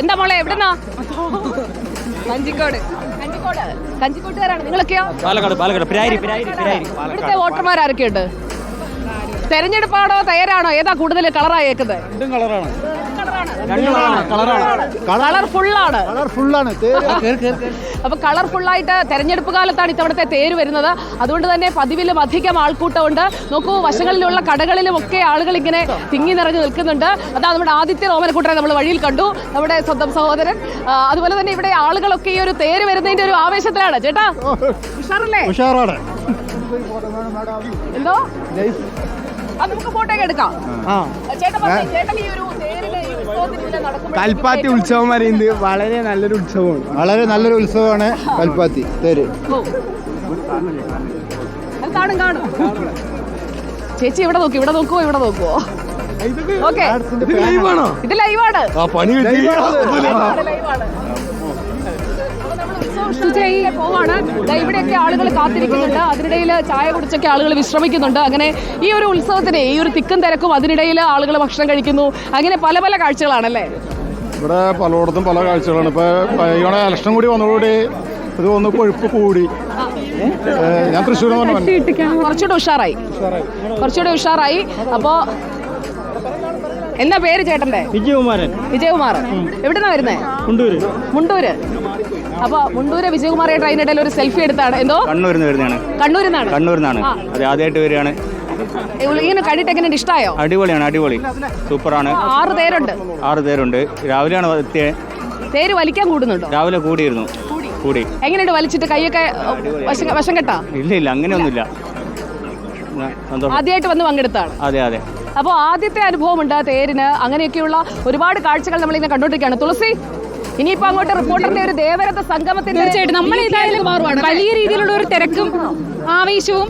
എന്താ മോളെ എവിടെന്നാ? കഞ്ചിക്കോട്ടുകാരാണ്. നിങ്ങളൊക്കെയോ? ഇവിടുത്തെ വോട്ടർമാരൊക്കെയുണ്ട്? തെരഞ്ഞെടുപ്പാണോ തയ്യാറാണോ? ഏതാ കൂടുതൽ കളറായേക്കുന്നത്? കളർഫുള്ളാണ്. അപ്പൊ കളർഫുള്ളായിട്ട് തെരഞ്ഞെടുപ്പ് കാലത്താണ് ഇത്തവണത്തെ തേര് വരുന്നത്. അതുകൊണ്ട് തന്നെ പതിവിലും അധികം ആൾക്കൂട്ടമുണ്ട്. നോക്കൂ, വശങ്ങളിലുള്ള കടകളിലും ഒക്കെ ആളുകൾ ഇങ്ങനെ തിങ്ങി നിറഞ്ഞു നിൽക്കുന്നുണ്ട്. അതാ നമ്മുടെ ആദിത്യ ഓമനക്കുട്ടനെ നമ്മൾ വഴിയിൽ കണ്ടു, നമ്മുടെ സ്വന്തം സഹോദരൻ. അതുപോലെ തന്നെ ഇവിടെ ആളുകളൊക്കെ ഈ ഒരു തേര് വരുന്നതിന്റെ ഒരു ആവേശത്തിലാണ്. ചേട്ടാ ഉഷാറല്ലേ? ഉഷാറാണ്. എന്തോ നമുക്ക് ഫോട്ടോയൊക്കെ എടുക്കാം. കൽപ്പാത്തി ഉത്സവം പറയുന്നത് വളരെ നല്ലൊരു ഉത്സവമാണ്. വളരെ നല്ലൊരു ഉത്സവമാണ് കൽപ്പാത്തി തേര്. കാണും. ചേച്ചി ഇവിടെ നോക്കൂ, ഇവിടെ നോക്കുവോ? ഓക്കെ, ഇത് ലൈവാണ്. പോവാണ്. ഇവിടെയൊക്കെ ആളുകൾ കാത്തിരിക്കുന്നുണ്ട്. അതിനിടയിൽ ചായ കുടിച്ചൊക്കെ ആളുകൾ വിശ്രമിക്കുന്നുണ്ട്. അങ്ങനെ ഈ ഒരു ഉത്സവത്തിന് ഈ ഒരു തിക്കും തിരക്കും, അതിനിടയിൽ ആളുകൾ ഭക്ഷണം കഴിക്കുന്നു. അങ്ങനെ പല പല കാഴ്ചകളാണല്ലേ ഇവിടെ? പലയിടത്തും പല കാഴ്ചകളാണ്. ഇപ്പൊ ഇലക്ഷൻ കൂടി വന്നതോടെ ഇത് ഒന്ന് കൊഴുപ്പ് കൂടി. ഞാൻ തൃശ്ശൂർ കുറച്ചുകൂടെ ഉഷാറായി. അപ്പോ എന്താ പേര് ചേട്ടന്റെ? വിജയകുമാർ. എവിടുന്നാ വരുന്നേ? മുണ്ടൂര്. അപ്പൊ മുണ്ടൂര് വിജയകുമാർ ട്രെയിനിടയിൽ ഒരു സെൽഫി എടുത്താണ്. എന്തോ കണ്ണൂരിന്നാണ്. അത് ആദ്യമായിട്ട് വരികയാണ്. ഇങ്ങനെ കണ്ടിട്ട് എങ്ങനെ ഇഷ്ടമായോ? അടിപൊളി, സൂപ്പറാണ്. 6 പേരുണ്ട്. രാവിലെയാണ് തേര് വലിക്കാൻ കൂടുന്നുണ്ടോ? രാവിലെ കൂടിയിരുന്നു. എങ്ങനെയുണ്ട് വലിച്ചിട്ട്? കൈയൊക്കെ വശം കെട്ടാ? ഇല്ല, അങ്ങനെയൊന്നുമില്ല. ആദ്യമായിട്ട് വന്ന് പങ്കെടുത്താണ്. അതെ. അപ്പോൾ ആദ്യത്തെ അനുഭവമുണ്ട് തേരിന്. അങ്ങനെയൊക്കെയുള്ള ഒരുപാട് കാഴ്ചകൾ നമ്മളിങ്ങനെ കണ്ടോണ്ടിരിക്കുകയാണ്. തുളസി, ഇനിയിപ്പോ അങ്ങോട്ട് റിപ്പോർട്ടറിന്റെ ഒരു ദേവരത്തെ സംഗമത്തിന്റെ തീർച്ചയായിട്ടും നമ്മൾ വലിയ രീതിയിലുള്ള ഒരു തിരക്കും ആവേശവും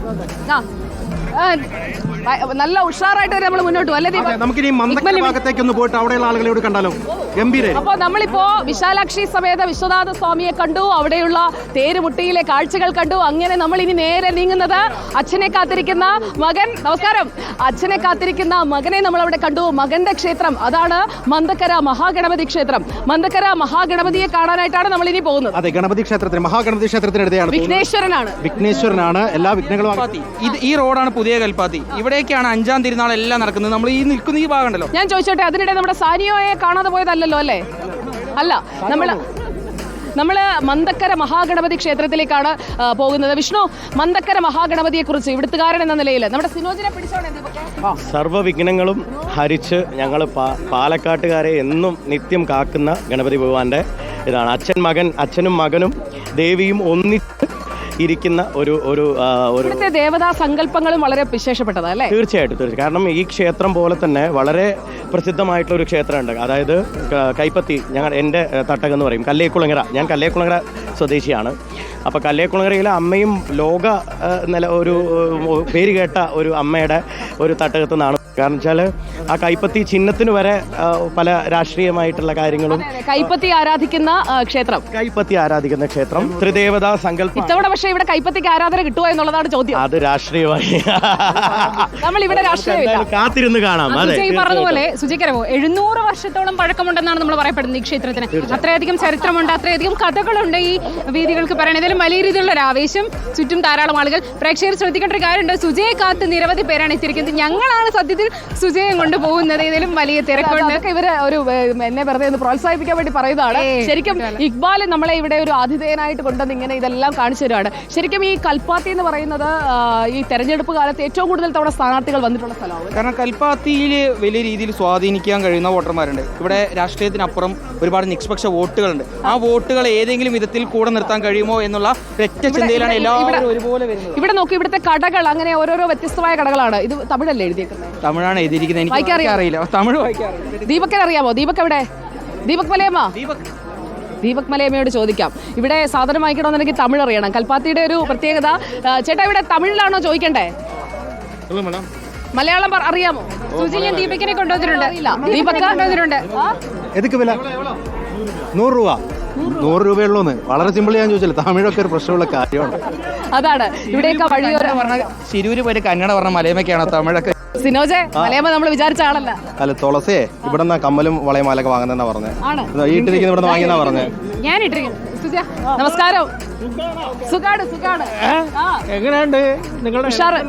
നല്ല ഉഷാറായിട്ട് നമ്മൾ മുന്നോട്ട് പോകും. അല്ലേ? നമുക്കിനി മന്ദക്കര ഭാഗത്തേക്ക് ഒന്ന് പോയിട്ട് അവിടെയുള്ള ആളുകളോട് കണ്ടാലോ? ഗംഭീരം. അപ്പൊ നമ്മളിപ്പോ വിശാലാക്ഷി സമേത വിശ്വനാഥ സ്വാമിയെ കണ്ടു, അവിടെയുള്ള തേരുമുട്ടിയിലെ കാഴ്ചകൾ കണ്ടു. അങ്ങനെ നമ്മൾ ഇനി നേരെ നീങ്ങുന്നത് അച്ഛനെ കാത്തിരിക്കുന്ന മകൻ. നമസ്കാരം. അച്ഛനെ കാത്തിരിക്കുന്ന മകനെ നമ്മൾ അവിടെ കണ്ടു. മകന്റെ ക്ഷേത്രം അതാണ് മന്ദക്കര മഹാഗണപതി ക്ഷേത്രം. മന്ദക്കര മഹാഗണപതിയെ കാണാനായിട്ടാണ് നമ്മൾ ഇനി പോകുന്നത്. അതെ, ഗണപതി ക്ഷേത്രത്തിന്, മഹാഗണപതി ക്ഷേത്രത്തിനടുത്താണ്. വിഘ്നേശ്വരനാണ്. എല്ലാ വിഘ്നങ്ങളും. ഈ റോഡാണ് പുതിയ കൽപ്പാത്തി. ഇവിടേക്കാണ് 5-ാം തിരുനാൾ എല്ലാം നടക്കുന്നത്. നമ്മൾ ഈ നിൽക്കുന്ന ഈ ഭാഗം ഉണ്ടല്ലോ. ഞാൻ ചോദിച്ചോട്ടെ, അതിനിടെ നമ്മുടെ സാനിയോയെ കാണാതെ പോയതല്ലോ അല്ലേ? അല്ല, നമ്മള് മന്ദക്കര മഹാഗണപതി ക്ഷേത്രത്തിലേക്കാണ് പോകുന്നത്. വിഷ്ണു, മന്ദക്കര മഹാഗണപതിയെ കുറിച്ച് ഇവിടുത്തുകാരൻ എന്ന നിലയിൽ നമ്മുടെ സിനോജിനെ പിടിച്ചോണേ. സർവ്വവിഘ്നങ്ങളും ഹരിച്ച് ഞങ്ങൾ പാലക്കാട്ടുകാരെ എന്നും നിത്യം കാക്കുന്ന ഗണപതി ഭഗവാന്റെ ഇതാണ്. അച്ഛനും മകനും ദേവിയും ഒന്നിച്ച് ഇരിക്കുന്ന ഒരു ദേവതാ സങ്കല്പങ്ങളും വളരെ വിശേഷപ്പെട്ടതല്ലേ? തീർച്ചയായിട്ടും. കാരണം ഈ ക്ഷേത്രം പോലെ തന്നെ വളരെ പ്രസിദ്ധമായിട്ടുള്ള ഒരു ക്ഷേത്രമുണ്ട്. അതായത് കൈപ്പത്തി, എൻ്റെ തട്ടകം എന്ന് പറയും, കല്ലേക്കുളങ്ങര. ഞാൻ കല്ലേക്കുളങ്ങര സ്വദേശിയാണ്. അപ്പോൾ കല്ലേക്കുളങ്ങരയിലെ അമ്മയും ലോക ഒരു പേര് കേട്ട ഒരു അമ്മയുടെ ഒരു തട്ടകത്തു നിന്നാണ്. കാരണം വെച്ചാൽ ആ കൈപ്പത്തി ചിഹ്നത്തിന് വരെ പല രാഷ്ട്രീയമായിട്ടുള്ള കാര്യങ്ങളും. കൈപ്പത്തി ആരാധിക്കുന്ന ക്ഷേത്രം, ത്രിദേവതാ സങ്കല്പം. ഇത്തവണ പക്ഷേ ഇവിടെ കൈപ്പത്തിക്ക് ആരാധന കിട്ടുമോ എന്നുള്ളതാണ് ചോദ്യം. അത് രാഷ്ട്രീയമായി നമ്മൾ ഇവിടെ കാത്തിരുന്ന് കാണാം. പറഞ്ഞതുപോലെ സുചിക്കരമോ 700 വർഷത്തോളം പഴക്കമുണ്ടെന്നാണ് നമ്മൾ പറയപ്പെടുന്നത് ഈ ക്ഷേത്രത്തിന്. അത്രയധികം ചരിത്രമുണ്ട്, അത്രയധികം കഥകളുണ്ട് ഈ വീതികൾക്ക് പറയണത്. ഇതിലും വലിയ രീതിയിലുള്ള ഒരു ആവേശം, ചുറ്റും ധാരാളം ആളുകൾ. പ്രേക്ഷകർ ശ്രദ്ധിക്കേണ്ട ഒരു കാര്യമുണ്ട്, സുജയെ കാത്ത് നിരവധി പേരാണ് എത്തിയിരിക്കുന്നത്. ഞങ്ങളാണ് സത്യത്തിൽ സുജയം കൊണ്ടുപോകുന്നത്. ഇതിലും വലിയ തിരക്കുണ്ട്. ഇവര് ഒരു എന്നെ വെറുതെ ഒന്ന് പ്രോത്സാഹിപ്പിക്കാൻ വേണ്ടി പറയുന്നതാണ്. ശരിക്കും ഇക്ബാൽ നമ്മളെ ഇവിടെ ഒരു ആതിഥേയനായിട്ട് കൊണ്ടുവന്ന് ഇങ്ങനെ ഇതെല്ലാം കാണിച്ചു തരുവാണ്. ശരിക്കും ഈ കൽപ്പാത്തി എന്ന് പറയുന്നത് ഈ തെരഞ്ഞെടുപ്പ് കാലത്ത് ഏറ്റവും കൂടുതൽ തവണ സ്ഥാനാർത്ഥികൾ വന്നിട്ടുള്ള സ്ഥലമാണ്. കാരണം കൽപ്പാത്തിയിൽ വലിയ രീതിയിൽ സ്വാധീനിക്കാൻ കഴിയുന്ന വോട്ടർമാരുണ്ട്. ഇവിടെ രാഷ്ട്രീയത്തിനപ്പുറം ഒരുപാട് നിഷ്പക്ഷ വോട്ടുകളുണ്ട്. ആ വോട്ടുകൾ ഏതെങ്കിലും വിധത്തിൽ കൂടെ നിർത്താൻ കഴിയുമോ എന്നുള്ള ഒറ്റ ചിന്തയിലാണ് എല്ലാവരും ഒരുപോലെ വരുന്നത്. ഇവിടെ നോക്കി, ഇവിടുത്തെ കടകൾ അങ്ങനെ ഓരോരോ വ്യത്യസ്തമായ കടകളാണ്. ഇത് തമിഴല്ലേ എഴുതിയേക്കുന്നത്? തമിഴാണ് എഴുതിയിരിക്കുന്നത്. എനിക്ക് അറിയില്ല, തമിഴ് വായിക്കാറില്ല. ദീപക്കിന് അറിയാമോ? ദീപക് എവിടെ? ദീപക് മലയമ്മയോട് ചോദിക്കാം. ഇവിടെ സാധനം വാങ്ങിക്കണമെന്നുണ്ടെങ്കിൽ തമിഴ് അറിയണം. കൽപ്പാത്തിയുടെ ഒരു പ്രത്യേകത. ചേട്ടാ, ഇവിടെ തമിഴിലാണോ ചോദിക്കണ്ടേ? മലയാളം അറിയാമോ? സുജി, ഞാൻ ദീപകിനെ കൊണ്ടുവന്നിട്ടുണ്ട്. എതൊക്കെ വില? 100 രൂപ. 100 രൂപയുള്ളൂന്ന്. വളരെ സിമ്പിൾ. ഞാൻ ചോദിച്ചില്ല, തമിഴൊക്കെ ഒരു പ്രശ്നമുള്ള കാര്യമാണ്. അതാണ് ഇവിടെയൊക്കെ വഴിയോരം. ശിരൂര് പോയിട്ട് കന്നഡ പറഞ്ഞ മലയമ്മയ്ക്കാണോ തമിഴൊക്കെ? സിനോജെ മലയമ്മ നമ്മൾ വിചാരിച്ച ആളല്ല. അല്ല തുളസിയെ ഇവിടെ നിന്ന് കമ്മലും വളയമാലൊക്കെ വാങ്ങുന്നെന്നാ പറഞ്ഞത്. ആണ് ഈ ഇട്ടിരിക്കുന്ന ഇവിടെ നിന്ന് വാങ്ങിയെന്നാ പറഞ്ഞത്. ഞാൻ ഇട്ടിരിക്കുന്നു. സുജ, നമസ്കാരം. സുഖാണ്. എങ്ങനെയുണ്ട് നിങ്ങളുടെ ഉഷാറ്.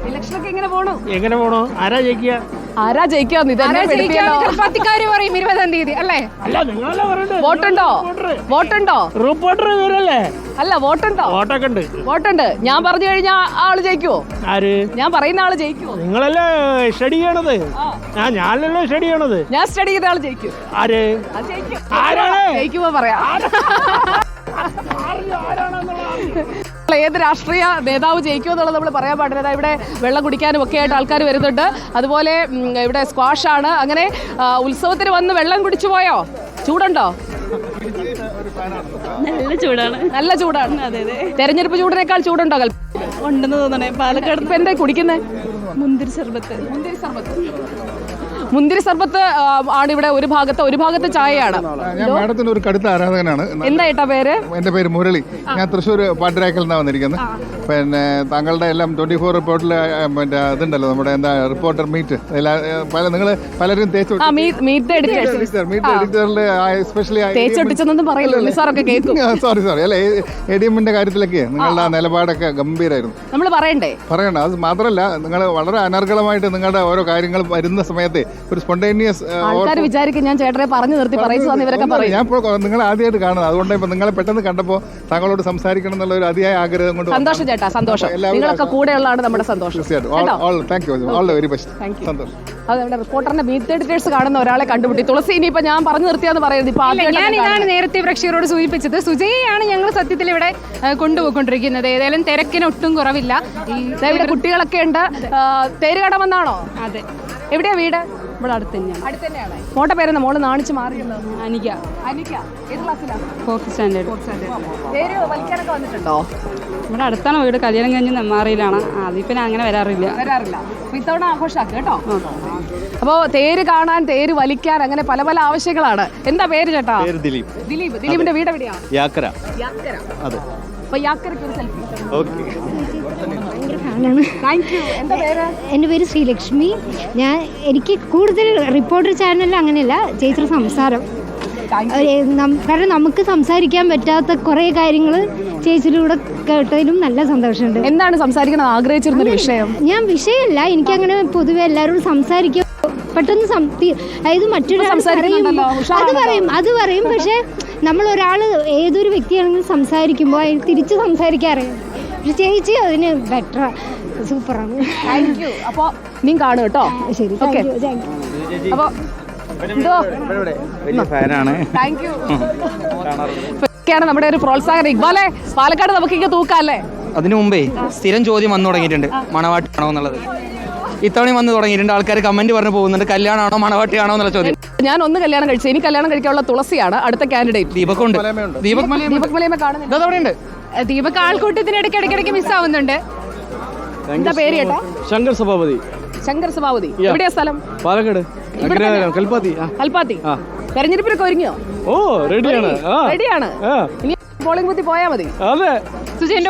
ഇലക്ഷനൊക്കെ എങ്ങനെ പോണു? ആരാ ജയിക്കുക? ആരാ ജയിക്കാന്ന് ഇതെന്നെ പേടിപ്പിക്കല്ലോ. പത്തിക്കാര് പറയും 20-ാം തീയതി അല്ലേ? അല്ല നിങ്ങളല്ലേ പറയണ്ടേ? വോട്ടുണ്ടോ? റിപ്പോർട്ടർ ഇവരല്ലേ? അല്ല വോട്ടുണ്ടോ? വോട്ടൊക്കെ ഉണ്ട്. വോട്ടുണ്ട്. ഞാൻ പറഞ്ഞു കഴിഞ്ഞാൽ ആള് ജയിക്കുവോ? ആര്? ഞാൻ പറയുന്ന ആള് ജയിക്കുവോ? നിങ്ങളല്ലേ സ്റ്റഡി ചെയ്യണത്? ഞാനല്ലേ സ്റ്റഡി ചെയ്യണത്? ഞാൻ സ്റ്റഡി ചെയ്ത ആള് ജയിക്കും. ആര്? അത് ജയിക്കും. ആരാണ്? ജയിക്കുമ്പോ പറയാം. ഏത് രാഷ്ട്രീയ നേതാവ് ജയിക്കുമെന്നുള്ളത് നമ്മൾ പറയാൻ പാടില്ല. ഇവിടെ വെള്ളം കുടിക്കാനും ഒക്കെ ആയിട്ട് ആൾക്കാർ വരുന്നുണ്ട്. അതുപോലെ ഇവിടെ സ്ക്വാഷാണ്. അങ്ങനെ ഉത്സവത്തിന് വന്ന് വെള്ളം കുടിച്ചു പോയോ? ചൂടുണ്ടോ? നല്ല ചൂടാണ്. തെരഞ്ഞെടുപ്പ് ചൂടിനേക്കാൾ ചൂടുണ്ടോ? ഉണ്ടെന്ന് തോന്നണേ. പാലക്കാട് ഇപ്പൊ എന്താ കുടിക്കുന്നത്? മുന്തിരി സർബത്ത്. മുന്തിരി സർബത്ത് ആണ് ഇവിടെ ഒരു ഭാഗത്ത് ചായയാണ്. ഞാൻ മാഡത്തിന് ഒരു കടുത്ത ആരാധകനാണ്. എന്താ ഏട്ടാ പേര്? എൻ്റെ പേര് മുരളി. ഞാൻ തൃശ്ശൂർ പാട്ടരാക്കൽ നിന്നാണ് വന്നിരിക്കുന്നത്. പിന്നെ താങ്കളുടെ എല്ലാം 24 റിപ്പോർട്ടിൽ പിന്നെ ഇതുണ്ടല്ലോ നമ്മുടെ എന്താ റിപ്പോർട്ടർ മീറ്റ് നിങ്ങൾ പലരും മീറ്റ് എഡിറ്ററിൽ എസ്പെഷ്യലി തേച്ചൊട്ടിച്ചെന്നൊന്നും പറയില്ല സാറൊക്കെ കേൾക്കും. സോറി അല്ല ADM-ന്റെ കാര്യത്തിലൊക്കെ നിങ്ങളുടെ ആ നിലപാടൊക്കെ ഗംഭീരമായിരുന്നു. നമ്മൾ പറയണ്ട. അത് മാത്രമല്ല നിങ്ങൾ വളരെ അനർഗളമായിട്ട് നിങ്ങളുടെ ഓരോ കാര്യങ്ങൾ വരുന്ന സമയത്ത് ഒരു സ്പോണ്ടേനിയസ് ആൾക്കാർ വിചാരിക്കും ഞാൻ ചേട്ടനെ പറഞ്ഞു നിർത്തി പറയിച്ചു ഇവരൊക്കെ പറയും. ഞാൻ നിങ്ങൾ ആദ്യമായിട്ട് കാണുന്നത്. അതുകൊണ്ട് ഇപ്പൊ നിങ്ങളെ പെട്ടെന്ന് കണ്ടപ്പോൾ താങ്കളോട് സംസാരിക്കണം എന്നുള്ള ഒരു അതിയായ ആഗ്രഹം കൊണ്ട്. സന്തോഷം ചേട്ടാ, സന്തോഷം. നിങ്ങളൊക്കെ കൂടെയുള്ളതാണ് നമ്മുടെ സന്തോഷം. അത് നമ്മുടെ റിപ്പോർട്ടറിന്റെ മീറ്റ് എഡിറ്റേഴ്സ് കാണുന്ന ഒരാളെ കണ്ടുപിട്ടി. തുളസി ഇനിയിപ്പോ ഞാൻ പറഞ്ഞു നിർത്തിയാന്ന് പറയുന്നത്. ഇപ്പൊ ഞാൻ ഇതാണ് നേരത്തെ പ്രേക്ഷകരോട് സൂചിപ്പിച്ചത്. സുജയെയാണ് ഞങ്ങൾ സത്യത്തിൽ ഇവിടെ കൊണ്ടുപോയിക്കൊണ്ടിരിക്കുന്നത്. ഏതായാലും തിരക്കിന് ഒട്ടും കുറവില്ല. ഇവിടെ കുട്ടികളൊക്കെ ഉണ്ട്. തേര് കട വന്നാണോ? അതെ. എവിടെയാ വീട്? ഇവിടെ അടുത്ത് തന്നെയാണ്. മോട്ടെ പേരെന്താ? മോള് നാണിച്ച് മാറിയുണ്ടോ? അനിക. ഏത് ക്ലാസ്സിലാണ്? 4th standard. തേര് വലിക്കാനൊക്കെ വന്നിട്ടുണ്ടോ? ഇവിടെ അടുത്താണ് വീട്. കല്യാണം കഴിഞ്ഞ് നെമ്മാറിയിലാണ്. അതിപ്പോ ഞാൻ അങ്ങനെ വരാറില്ല. ഇത്തവണ ആഘോഷാക്കി കേട്ടോ. അപ്പോ തേര് കാണാൻ, തേര് വലിക്കാൻ, അങ്ങനെ പല പല ആവശ്യങ്ങളാണ്. എന്താ പേര് ചേട്ടാ? ദിലീപിന്റെ വീട് എവിടെയാ? യാക്കര. അതെ. അപ്പൊ യാക്കരയ്ക്ക് ഒരു സെൽഫി. ഓക്കെ. എൻ്റെ പേര് ശ്രീലക്ഷ്മി. എനിക്ക് കൂടുതൽ റിപ്പോർട്ടർ ചാനലിൽ അങ്ങനെയല്ല ചേച്ചിയുടെ സംസാരം. കാരണം നമുക്ക് സംസാരിക്കാൻ പറ്റാത്ത കുറേ കാര്യങ്ങൾ ചേച്ചിയിലൂടെ കേട്ടതിലും നല്ല സന്തോഷമുണ്ട്. എന്താണ് സംസാരിക്കണം ആഗ്രഹിച്ചിരുന്നൊരു വിഷയം? ഞാൻ വിഷയമല്ല, എനിക്കങ്ങനെ പൊതുവെ എല്ലാവരോടും സംസാരിക്കാൻ പെട്ടെന്ന് അതായത് മറ്റൊരാൾ അത് പറയും. പക്ഷെ നമ്മൾ ഒരാൾ ഏതൊരു വ്യക്തിയാണെങ്കിലും സംസാരിക്കുമ്പോൾ അതിന് തിരിച്ച് സംസാരിക്കാറില്ല. പക്ഷെ ചേച്ചി അതിന് ബെറ്റർ, സൂപ്പറാണ്. Thank you. അപ്പൊ നീ കാണും കേട്ടോ. ശരി, ഓക്കെ. അപ്പൊ വലിയ ഫാനാണ്. Thank you. നമ്മുടെ ഒരു പ്രോത്സാഹനം. ഇക്ബാലെ, പാലക്കാട് നമുക്ക് ഇങ്ങനെ തൂക്കാല്ലേ? അതിനു മുമ്പേ സ്ഥിരം ചോദ്യം വന്നു തുടങ്ങിയിട്ടുണ്ട്, മണവാട്ടിയാണോ എന്നുള്ളത്. ഇത്തവണ വന്ന് തുടങ്ങിയിട്ടുണ്ട്. ആൾക്കാർ കമന്റ് പറഞ്ഞു പോകുന്നുണ്ട്, കല്യാണമാണോ മണവാട്ടിയാണോ എന്നുള്ള ചോദ്യം. ഞാൻ ഒന്ന് കല്യാണം കഴിച്ചു. ഇനി കല്യാണം കഴിക്കാനുള്ള തുളസിയാണ് അടുത്ത കാൻഡിഡേറ്റ്. ദീപക്കുണ്ട്. ദീപക് മലയമ്മ കാണുന്നുണ്ട്. അതവിടെയുണ്ട്. ദീപക് ആൾക്കൂട്ടത്തിനിടയ്ക്ക് ഇടയ്ക്കിടയ്ക്ക് മിസ്സാവുന്നുണ്ട്. എന്താ പേര് ചേട്ടാ? ശങ്കർ സഭാപതി. എവിടെയാ സ്ഥലം? പാലക്കാട്. കൽപ്പാത്തി. തെരഞ്ഞെടുപ്പിനൊക്കെ ഒരുങ്ങിയോ? ഓ റെഡിയാണ്. ഇനി പോളിംഗ് ബൂത്തിൽ പോയാ മതി. അതെ. സുജയന്റെ